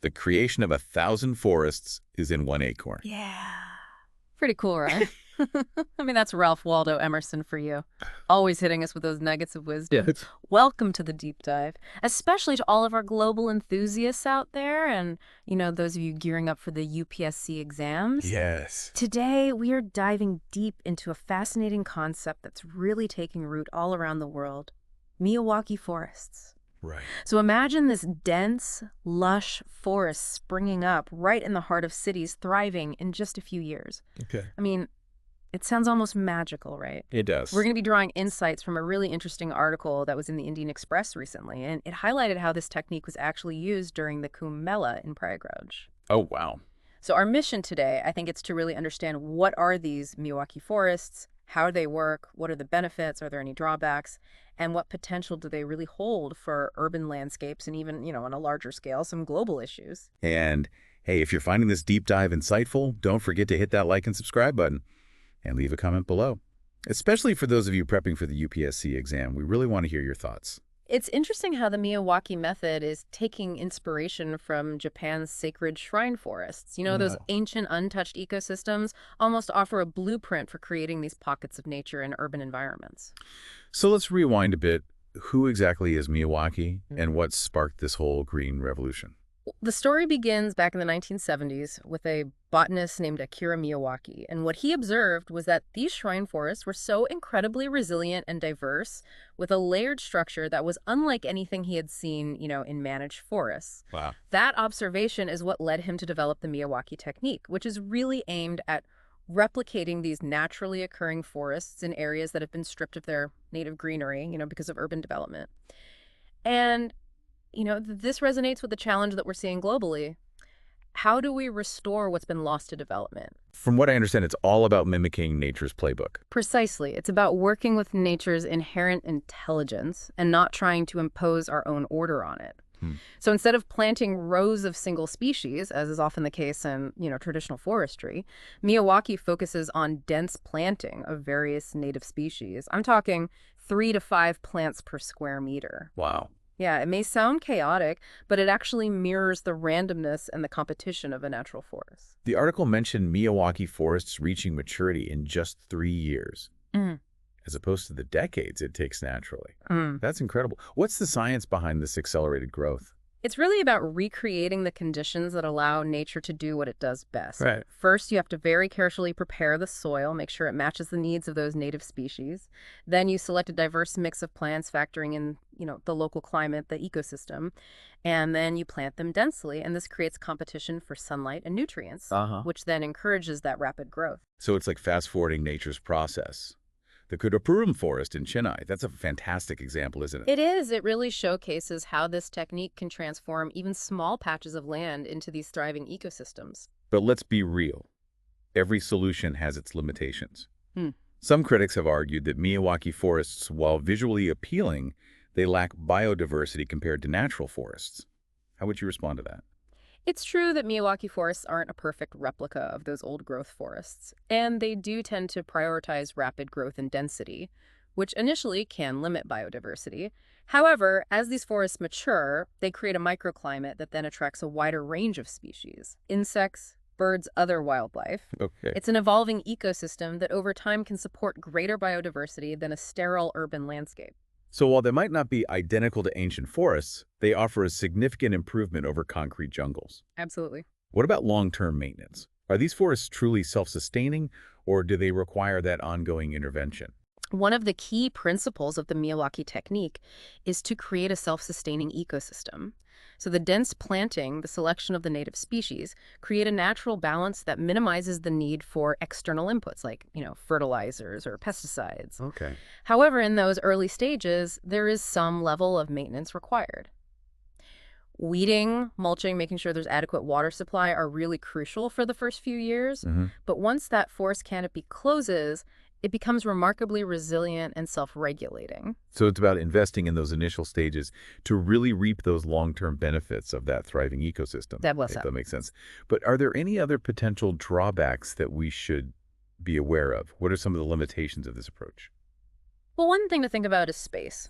The creation of 1,000 forests is in one acorn. Yeah. Pretty cool, right? I mean, that's Ralph Waldo Emerson for you. Always hitting us with those nuggets of wisdom. Yeah. Welcome to the deep dive, especially to all of our global enthusiasts out there and, those of you gearing up for the UPSC exams. Yes. Today, we are diving deep into a fascinating concept that's really taking root all around the world: Miyawaki forests. Right. So imagine this dense, lush forest springing up right in the heart of cities, thriving in just a few years. Okay. I mean, it sounds almost magical, right? It does. We're going to be drawing insights from a really interesting article that was in the Indian Express recently, and it highlighted how this technique was actually used during the Kumbh Mela in Prayagraj. Oh, wow. So our mission today, I think it's to really understand what are these Miyawaki forests, how they work, what are the benefits, are there any drawbacks, and what potential do they really hold for urban landscapes and even, on a larger scale, some global issues. And hey, if you're finding this deep dive insightful, don't forget to hit that like and subscribe button and leave a comment below. Especially for those of you prepping for the UPSC exam, we really want to hear your thoughts. It's interesting how the Miyawaki method is taking inspiration from Japan's sacred shrine forests. Those ancient untouched ecosystems almost offer a blueprint for creating these pockets of nature in urban environments. So let's rewind a bit. Who exactly is Miyawaki and what sparked this whole green revolution? The story begins back in the 1970s with a botanist named Akira Miyawaki, and what he observed was that these shrine forests were so incredibly resilient and diverse, with a layered structure that was unlike anything he had seen, in managed forests. Wow. That observation is what led him to develop the Miyawaki technique, which is really aimed at replicating these naturally occurring forests in areas that have been stripped of their native greenery, because of urban development. And this resonates with the challenge that we're seeing globally. How do we restore what's been lost to development? From what I understand, it's all about mimicking nature's playbook. Precisely. It's about working with nature's inherent intelligence and not trying to impose our own order on it. So instead of planting rows of single species, as is often the case in, traditional forestry, Miyawaki focuses on dense planting of various native species. I'm talking 3 to 5 plants per square meter. Wow. Yeah, it may sound chaotic, but it actually mirrors the randomness and the competition of a natural forest. The article mentioned Miyawaki forests reaching maturity in just 3 years, as opposed to the decades it takes naturally. That's incredible. What's the science behind this accelerated growth? It's really about recreating the conditions that allow nature to do what it does best. Right. First, you have to very carefully prepare the soil, make sure it matches the needs of those native species. Then you select a diverse mix of plants factoring in, the local climate, the ecosystem. And then you plant them densely, and this creates competition for sunlight and nutrients, which then encourages that rapid growth. So it's like fast-forwarding nature's process. The Kudapuram forest in Chennai, that's a fantastic example, isn't it? It is. It really showcases how this technique can transform even small patches of land into these thriving ecosystems. But let's be real. Every solution has its limitations. Some critics have argued that Miyawaki forests, while visually appealing, they lack biodiversity compared to natural forests. How would you respond to that? It's true that Miyawaki forests aren't a perfect replica of those old-growth forests, and they do tend to prioritize rapid growth and density, which initially can limit biodiversity. However, as these forests mature, they create a microclimate that then attracts a wider range of species: insects, birds, other wildlife. Okay. It's an evolving ecosystem that over time can support greater biodiversity than a sterile urban landscape. So while they might not be identical to ancient forests, they offer a significant improvement over concrete jungles. Absolutely. What about long-term maintenance? Are these forests truly self-sustaining, or do they require that ongoing intervention? One of the key principles of the Miyawaki technique is to create a self-sustaining ecosystem. So the dense planting, the selection of the native species, create a natural balance that minimizes the need for external inputs like, fertilizers or pesticides. Okay. However, in those early stages, there is some level of maintenance required. Weeding, mulching, making sure there's adequate water supply are really crucial for the first few years. But once that forest canopy closes, it becomes remarkably resilient and self-regulating. So it's about investing in those initial stages to really reap those long-term benefits of that thriving ecosystem. That well If said. that makes sense. But are there any other potential drawbacks that we should be aware of? What are some of the limitations of this approach? Well, one thing to think about is space.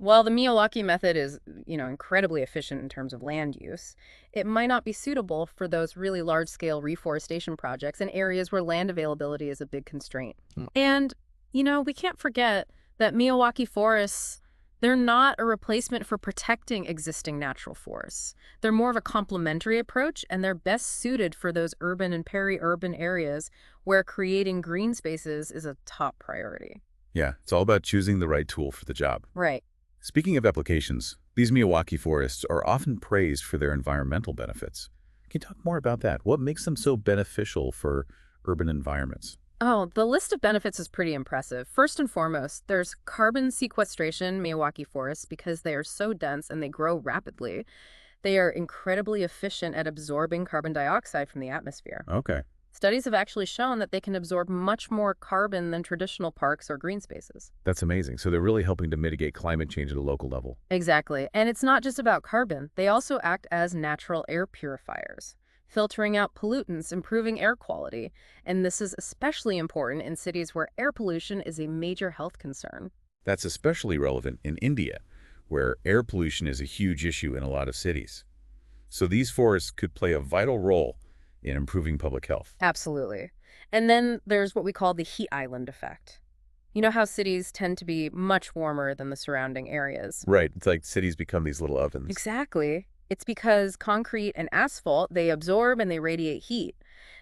While the Miyawaki method is, incredibly efficient in terms of land use, it might not be suitable for those really large-scale reforestation projects in areas where land availability is a big constraint. And, we can't forget that Miyawaki forests, they're not a replacement for protecting existing natural forests. They're more of a complementary approach, and they're best suited for those urban and peri-urban areas where creating green spaces is a top priority. Yeah, it's all about choosing the right tool for the job. Right. Speaking of applications, these Miyawaki forests are often praised for their environmental benefits. Can you talk more about that? What makes them so beneficial for urban environments? Oh, the list of benefits is pretty impressive. First and foremost, there's carbon sequestration Miyawaki forests because they are so dense and they grow rapidly. They are incredibly efficient at absorbing carbon dioxide from the atmosphere. Okay. Studies have actually shown that they can absorb much more carbon than traditional parks or green spaces. That's amazing. So they're really helping to mitigate climate change at a local level. Exactly. And it's not just about carbon. They also act as natural air purifiers, filtering out pollutants, improving air quality. And this is especially important in cities where air pollution is a major health concern. That's especially relevant in India, where air pollution is a huge issue in a lot of cities. So these forests could play a vital role in improving public health. Absolutely. And then there's what we call the heat island effect. You know how cities tend to be much warmer than the surrounding areas? Right. It's like cities become these little ovens. Exactly. It's because concrete and asphalt, they absorb and they radiate heat.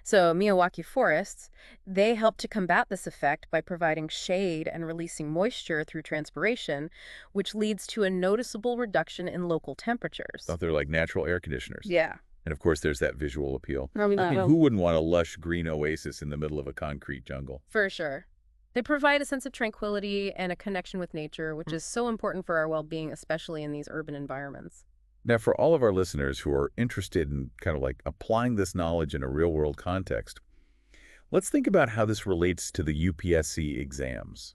So Miyawaki forests, they help to combat this effect by providing shade and releasing moisture through transpiration, which leads to a noticeable reduction in local temperatures. Thought they're like natural air conditioners. Yeah. And of course, there's that visual appeal. I mean, Who wouldn't want a lush green oasis in the middle of a concrete jungle? for sure. They provide a sense of tranquility and a connection with nature, which is so important for our well-being, especially in these urban environments. Now, for all of our listeners who are interested in kind of like applying this knowledge in a real-world context, let's think about how this relates to the UPSC exams.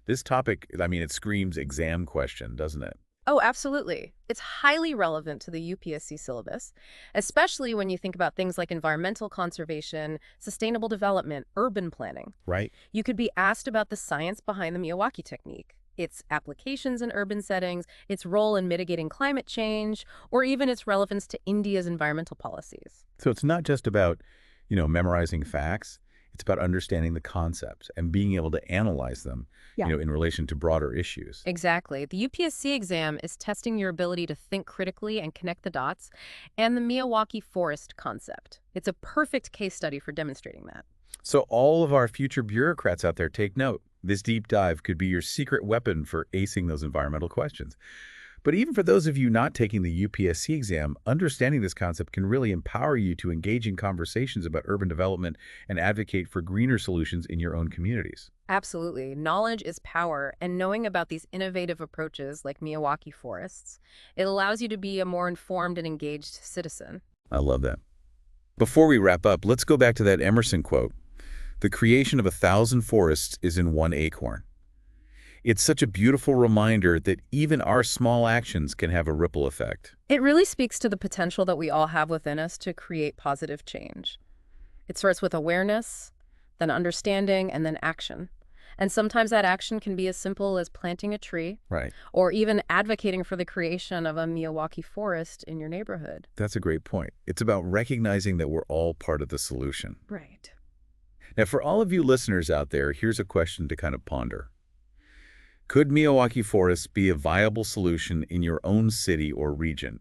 This topic, it screams exam question, doesn't it? Oh, absolutely. It's highly relevant to the UPSC syllabus, especially when you think about things like environmental conservation, sustainable development, urban planning. Right. You could be asked about the science behind the Miyawaki technique, its applications in urban settings, its role in mitigating climate change, or even its relevance to India's environmental policies. So it's not just about, memorizing facts. It's about understanding the concepts and being able to analyze them, in relation to broader issues. Exactly. The UPSC exam is testing your ability to think critically and connect the dots, and the Miyawaki forest concept. It's a perfect case study for demonstrating that. So all of our future bureaucrats out there, take note. This deep dive could be your secret weapon for acing those environmental questions. But even for those of you not taking the UPSC exam, understanding this concept can really empower you to engage in conversations about urban development and advocate for greener solutions in your own communities. Absolutely. Knowledge is power, and knowing about these innovative approaches like Miyawaki forests, it allows you to be a more informed and engaged citizen. I love that. Before we wrap up, let's go back to that Emerson quote. The creation of 1,000 forests is in one acorn. It's such a beautiful reminder that even our small actions can have a ripple effect. It really speaks to the potential that we all have within us to create positive change. It starts with awareness, then understanding, and then action. And sometimes that action can be as simple as planting a tree, Right. or even advocating for the creation of a Miyawaki forest in your neighborhood. That's a great point. It's about recognizing that we're all part of the solution. Right. Now, for all of you listeners out there, here's a question to kind of ponder. Could Miyawaki forests be a viable solution in your own city or region?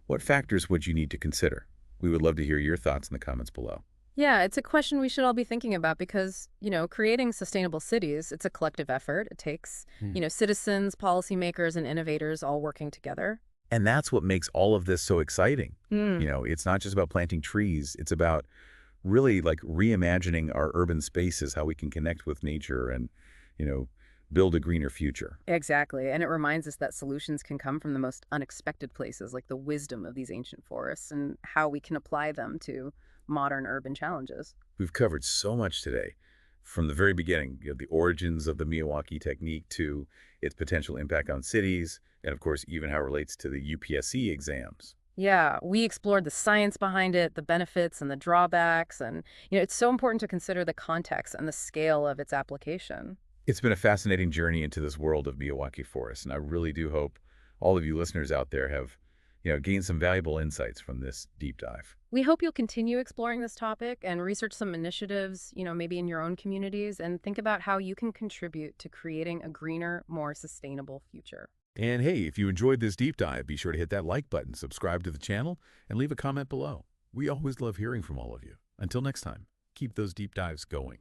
What factors would you need to consider? We would love to hear your thoughts in the comments below. Yeah, it's a question we should all be thinking about because, creating sustainable cities, it's a collective effort. It takes, citizens, policymakers, and innovators all working together. And that's what makes all of this so exciting. It's not just about planting trees. It's about really like reimagining our urban spaces, how we can connect with nature and, build a greener future. Exactly. And it reminds us that solutions can come from the most unexpected places, like the wisdom of these ancient forests and how we can apply them to modern urban challenges. We've covered so much today, from the very beginning, the origins of the Miyawaki technique to its potential impact on cities, and of course, even how it relates to the UPSC exams. Yeah, we explored the science behind it, the benefits and the drawbacks, and it's so important to consider the context and the scale of its application. It's been a fascinating journey into this world of Miyawaki forests, and I really do hope all of you listeners out there have, gained some valuable insights from this deep dive. We hope you'll continue exploring this topic and research some initiatives, maybe in your own communities, and think about how you can contribute to creating a greener, more sustainable future. And hey, if you enjoyed this deep dive, be sure to hit that like button, subscribe to the channel, and leave a comment below. We always love hearing from all of you. Until next time, keep those deep dives going.